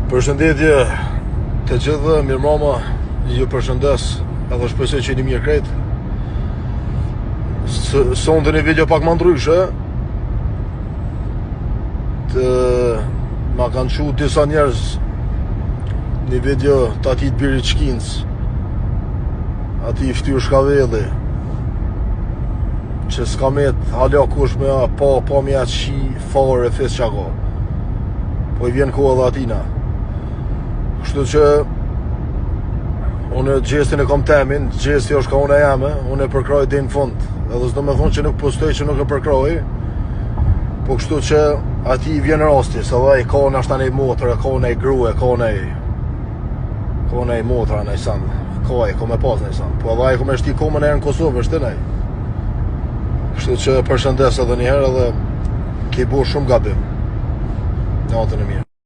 Përshëndetje të gjithë, mirëmbrëma, ju përshëndes edhe shpresoj që jeni mirë krejt. Sonte një video pak më ndryshe. Ma kanë qu disa njerëz një video të atit Biri Çkinc, ati i ftyr Shkavelli, që s'ka met hala kush me pa me atë shi fare fes që ka, po i vjen koha dhe atina. Kështu që unë gjestin e kam temin, gjesti është ka unë e jame, unë e përkroj dhe në fund, edhe s'do me thonë që nuk postoj që nuk e përkroj, po kështu që ati i vjen rasti, se dhe i ka në ashta nej motër, ka nej grue, ka nej motra nej sanë, ka me pas nej sanë, po edhe i ka me shti komën e në Kosovë, është të nej. Kështu që përshëndes edhe njëherë edhe ke bo shumë gabim. Natën e mirë.